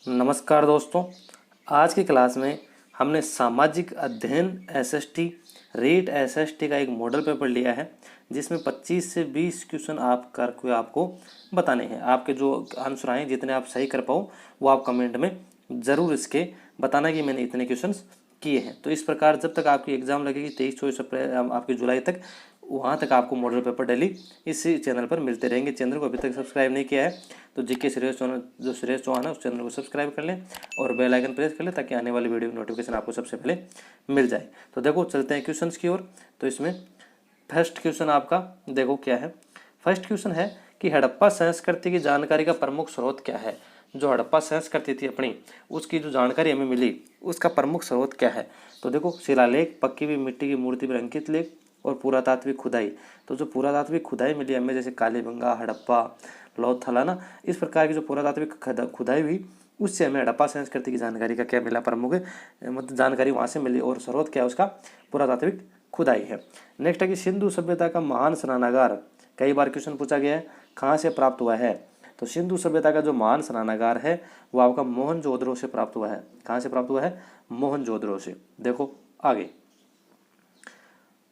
नमस्कार दोस्तों, आज की क्लास में हमने सामाजिक अध्ययन एसएसटी रीट एसएसटी का एक मॉडल पेपर लिया है जिसमें 25 से 20 क्वेश्चन आप करके आपको बताने हैं। आपके जो आंसर आए जितने आप सही कर पाओ वो आप कमेंट में ज़रूर इसके बताना कि मैंने इतने क्वेश्चंस किए हैं। तो इस प्रकार जब तक आपकी एग्ज़ाम लगेगी 23-24 अप्रैल आपकी जुलाई तक, वहाँ तक आपको मॉडल पेपर डेली इसी चैनल पर मिलते रहेंगे। चैनल को अभी तक सब्सक्राइब नहीं किया है तो जीके श्रेयस चौहान जो श्रेयस चौहान है उस चैनल को सब्सक्राइब कर लें और बेल आइकन प्रेस कर लें ताकि आने वाली वीडियो की नोटिफिकेशन आपको सबसे पहले मिल जाए। तो देखो चलते हैं क्वेश्चंस की ओर। तो इसमें फर्स्ट क्वेश्चन आपका देखो क्या है। फर्स्ट क्वेश्चन है कि हड़प्पा संस्कृति की जानकारी का प्रमुख स्रोत क्या है। जो हड़प्पा संस्कृति थी अपनी, उसकी जो जानकारी हमें मिली उसका प्रमुख स्रोत क्या है। तो देखो शिलालेख, पक्की हुई मिट्टी की मूर्ति पर अंकित लेख और पुरातात्विक खुदाई। तो जो पुरातात्विक खुदाई मिली हमें, जैसे कालीबंगा, हड़प्पा, लोथल है ना, इस प्रकार की जो पुरातात्विक खुदाई हुई उससे हमें हड़प्पा संस्कृति की जानकारी का क्या मिला, प्रमुख मतलब जानकारी वहाँ से मिली और स्रोत क्या है उसका, पुरातात्विक खुदाई है। नेक्स्ट है कि सिंधु सभ्यता का महान स्नानागार, कई बार क्वेश्चन पूछा गया है, कहाँ से प्राप्त हुआ है। तो सिंधु सभ्यता का जो महान स्नानागार है वो आपका मोहनजोदड़ो से प्राप्त हुआ है। कहाँ से प्राप्त हुआ है, मोहनजोदड़ो से। देखो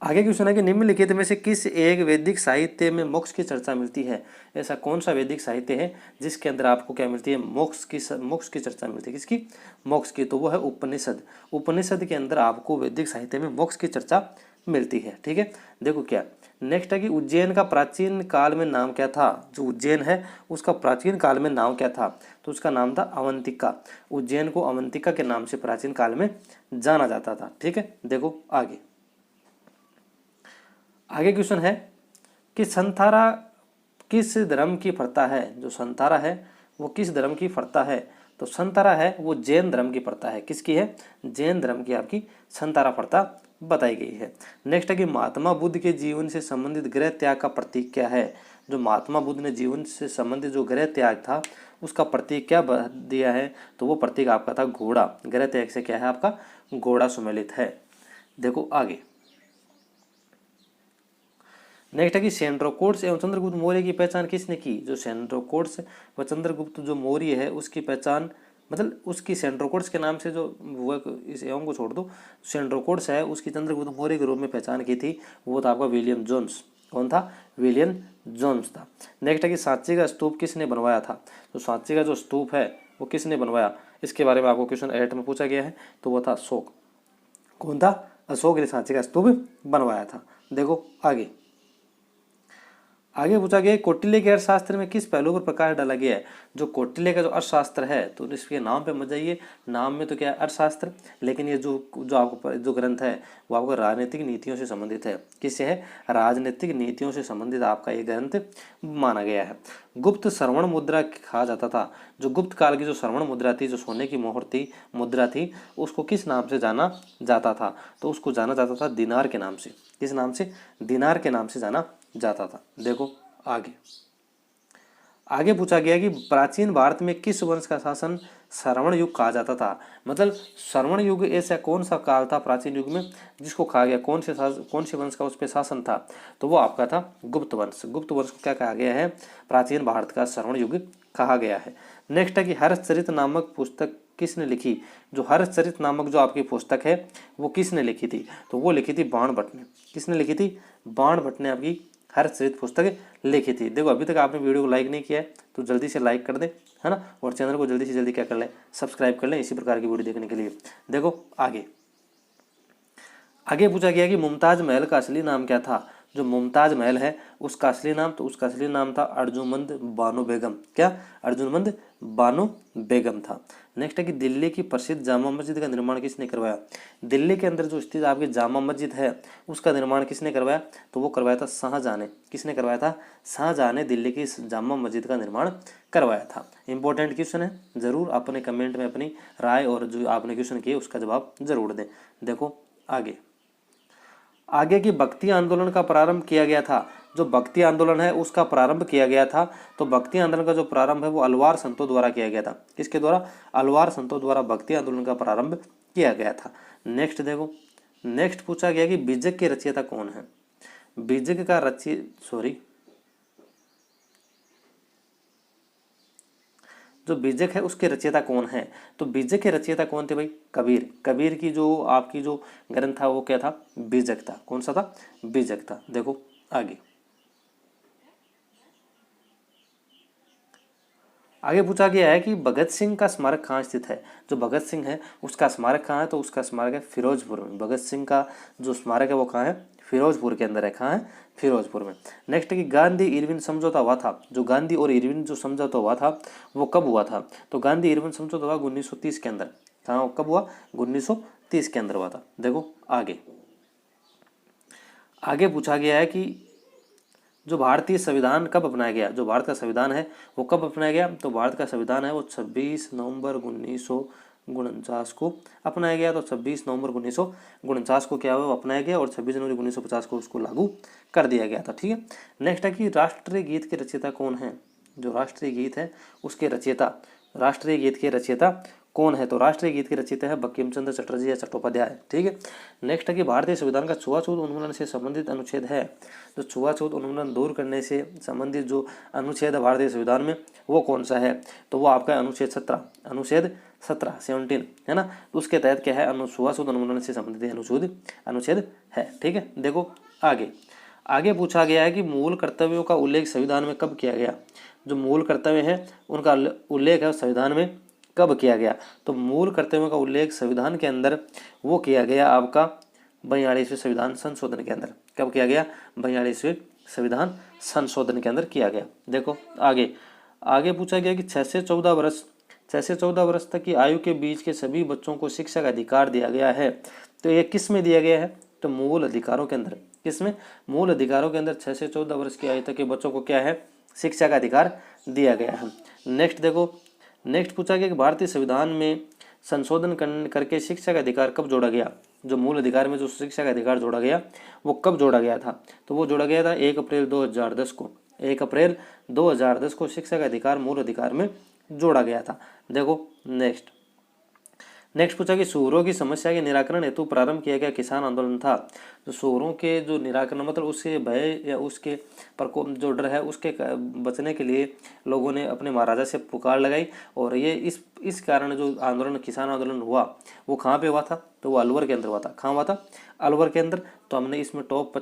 आगे क्वेश्चन है कि निम्नलिखित में से किस एक वैदिक साहित्य में मोक्ष की चर्चा मिलती है। ऐसा कौन सा वैदिक साहित्य है जिसके अंदर आपको क्या मिलती है, मोक्ष की चर्चा मिलती है। किसकी, मोक्ष की। तो वो है उपनिषद। उपनिषद के अंदर आपको वैदिक साहित्य में मोक्ष की चर्चा मिलती है। ठीक है, देखो क्या नेक्स्ट है कि उज्जैन का प्राचीन काल में नाम क्या था। जो उज्जैन है उसका प्राचीन काल में नाम क्या था। तो उसका नाम था अवंतिका। उज्जैन को अवंतिका के नाम से प्राचीन काल में जाना जाता था। ठीक है, देखो आगे क्वेश्चन है कि संथारा किस धर्म की प्रथा है। जो संथारा है वो किस धर्म की प्रथा है। तो संथारा है वो जैन धर्म की प्रथा है। किसकी है, जैन धर्म की आपकी संथारा प्रथा बताई गई है। नेक्स्ट है कि महात्मा बुद्ध के जीवन से संबंधित गृह त्याग का प्रतीक क्या है। जो महात्मा बुद्ध ने जीवन से संबंधित जो गृह त्याग था उसका प्रतीक क्या दिया है। तो वो प्रतीक आपका था घोड़ा। गृह त्याग से क्या है आपका, घोड़ा सुमेलित है। देखो आगे नेक्स्ट है कि सेंड्रोकोट्स एवं चंद्रगुप्त मौर्य की पहचान किसने की। जो सेंड्रोकोट्स व चंद्रगुप्त जो मौर्य है उसकी पहचान, मतलब उसकी सेंड्रोकोट्स के नाम से जो वो, इस एवं को छोड़ दो, सेंड्रोकोट्स है उसकी चंद्रगुप्त मौर्य के रूप में पहचान की थी, वो था आपका विलियम जोन्स। कौन था, विलियम जोन्स था। नेक्स्ट है कि सांची का स्तूप किसने बनवाया था। तो सांची का जो स्तूप है वो किसने बनवाया, इसके बारे में आपको क्वेश्चन 8 में पूछा गया है। तो वो था अशोक। कौन था, अशोक ने सांची का स्तूप बनवाया था। देखो आगे पूछा गया कौटिल्य के अर्थशास्त्र में किस पहलू पर प्रकाश डाला गया है। जो कौटिल्य का जो अर्थशास्त्र है, तो इसके नाम पे मत जाइए, नाम में तो क्या है अर्थशास्त्र, लेकिन ये जो आपको जो ग्रंथ है वो आपको राजनीतिक नीतियों से संबंधित है। किससे है, राजनीतिक नीतियों से संबंधित आपका ये ग्रंथ माना गया है। गुप्त श्रवण मुद्रा कहा जाता था। जो गुप्त काल की जो श्रवण मुद्रा थी, जो सोने की मोहर थी, मुद्रा थी, उसको किस नाम से जाना जाता था। तो उसको जाना जाता था दिनार के नाम से। किस नाम से, दिनार के नाम से जाना जाता था। देखो आगे पूछा गया कि प्राचीन भारत में किस वंश का शासन श्रवण युग कहा जाता था। मतलब श्रवण युग ऐसा कौन सा काल था प्राचीन युग में जिसको कहा गया, कौन से वंश का उस पर शासन था। तो वो आपका था गुप्त वंश। गुप्त वंश को क्या कहा गया है, प्राचीन भारत का श्रवण युग कहा गया है। नेक्स्ट है कि हर्षचरित नामक पुस्तक किसने लिखी। जो हर्षचरित नामक जो आपकी पुस्तक है वो किसने लिखी थी। तो वो लिखी थी बाणभट्ट ने। किसने लिखी थी, बाणभट्ट ने आपकी हर्षचरित पुस्तक लिखी थी। देखो अभी तक आपने वीडियो को लाइक नहीं किया है तो जल्दी से लाइक कर दें, है ना, और चैनल को जल्दी से जल्दी क्या कर लें, सब्सक्राइब कर लें इसी प्रकार की वीडियो देखने के लिए। देखो आगे पूछा गया कि मुमताज महल का असली नाम क्या था। जो मुमताज महल है उसका असली नाम, तो उसका असली नाम था अर्जुमंद बानो बेगम। क्या, अर्जुमंद बानो बेगम था। नेक्स्ट है कि दिल्ली की प्रसिद्ध जामा मस्जिद का निर्माण किसने करवाया। दिल्ली के अंदर जो स्थित आपकी जामा मस्जिद है उसका निर्माण किसने करवाया। तो वो करवाया था शाहजहां ने। किसने करवाया था, शाहजहां ने दिल्ली की जामा मस्जिद का निर्माण करवाया था। इंपॉर्टेंट क्वेश्चन है, जरूर अपने कमेंट में अपनी राय और जो आपने क्वेश्चन किए उसका जवाब जरूर दें। देखो आगे की भक्ति आंदोलन का प्रारंभ किया गया था। जो भक्ति आंदोलन है उसका प्रारंभ किया गया था। तो भक्ति आंदोलन का जो प्रारंभ है वो अलवार संतों द्वारा किया गया था। किसके द्वारा, अलवार संतों द्वारा भक्ति आंदोलन का प्रारंभ किया गया था। नेक्स्ट देखो, नेक्स्ट पूछा गया कि बीजक के रचयिता कौन है। बीजक का जो बीजक है उसके रचयिता कौन है? तो बीजक के रचयिता कौन थे भाई? कबीर। कबीर की जो आपकी जो ग्रंथ था वो क्या था? बीजक था। कौन सा था? बीजक था। देखो आगे आगे पूछा गया है कि भगत सिंह का स्मारक कहाँ स्थित है? जो भगत सिंह है उसका स्मारक कहाँ है? तो उसका स्मारक है फिरोजपुर में। भगत सिंह का जो स्मारक है वो कहाँ है? फिरोजपुर के अंदर है। कहाँ है? फिरोजपुर में। नेक्स्ट है कि गांधी इरविन समझौता हुआ था। जो गांधी और इरविन जो समझौता हुआ था वो कब हुआ था? तो गांधी इरविन समझौता हुआ 1930 के अंदर। कहाँ कब हुआ? 1930 के अंदर हुआ था। देखो आगे आगे पूछा गया है कि जो भारतीय संविधान कब अपनाया गया? जो भारत का संविधान है वो कब अपनाया गया? तो भारत का संविधान है वो 26 नवंबर 1949 को अपनाया गया। तो 26 नवंबर 1949 को क्या हुआ? वो अपनाया गया और 26 जनवरी 1950 को उसको लागू कर दिया गया था। ठीक है। नेक्स्ट है कि राष्ट्रीय गीत के रचयिता कौन है? जो राष्ट्रीय गीत है उसके रचयिता, राष्ट्रीय गीत के रचयिता कौन है? तो राष्ट्रीय गीत के रचयिता है बंकिम चंद्र चटर्जी या चट्टोपाध्याय। ठीक है। नेक्स्ट है कि भारतीय संविधान का छुआछूत उन्मूलन से संबंधित अनुच्छेद है। जो छुआछूत उन्मूलन दूर करने से संबंधित जो अनुच्छेद है भारतीय संविधान में वो कौन सा है? तो वो आपका अनुच्छेद 17, अनुच्छेद 17 है ना। तो उसके तहत क्या है? छुआछूत उन्मूलन से संबंधित अनुच्छेद है। ठीक है। देखो आगे पूछा गया है कि मूल कर्तव्यों का उल्लेख संविधान में कब किया गया? जो मूल कर्तव्य है उनका उल्लेख है संविधान में कब किया गया? तो मूल कर्तव्यों का उल्लेख संविधान के अंदर वो किया गया आपका 42वें संविधान संशोधन के अंदर। कब किया गया? 42वें संविधान संशोधन के अंदर किया गया। देखो आगे पूछा गया कि 6 से 14 वर्ष तक की आयु के बीच के सभी बच्चों को शिक्षा का अधिकार दिया गया है। तो ये किस में दिया गया है? तो मूल अधिकारों के अंदर। किसमें? मूल अधिकारों के अंदर 6 से 14 वर्ष की आयु तक के बच्चों को क्या है? शिक्षा का अधिकार दिया गया है। नेक्स्ट पूछा गया कि भारतीय संविधान में संशोधन करके शिक्षा का अधिकार कब जोड़ा गया? जो मूल अधिकार में जो शिक्षा का अधिकार जोड़ा गया वो कब जोड़ा गया था? तो वो जोड़ा गया था 1 अप्रैल 2010 को। 1 अप्रैल 2010 को शिक्षा का अधिकार मूल अधिकार में जोड़ा गया था। देखो नेक्स्ट पूछा कि सूअरों की समस्या के निराकरण हेतु प्रारंभ किया गया किसान आंदोलन था। जो सूअरों के जो निराकरण मतलब उससे भय या उसके प्रकोप जो डर है उसके बचने के लिए लोगों ने अपने महाराजा से पुकार लगाई और ये इस कारण जो आंदोलन किसान आंदोलन हुआ वो कहाँ पे हुआ था? तो वो अलवर के अंदर हुआ था। कहाँ हुआ था? अलवर के अंदर। तो हमने इसमें टॉप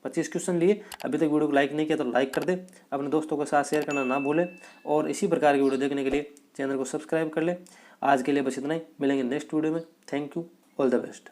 25 क्वेश्चन लिए। अभी तक वीडियो को लाइक नहीं किया तो लाइक कर दे, अपने दोस्तों के साथ शेयर करना ना भूलें और इसी प्रकार की वीडियो देखने के लिए चैनल को सब्सक्राइब कर ले। आज के लिए बस इतना ही, मिलेंगे नेक्स्ट वीडियो में। Thank you, all the best.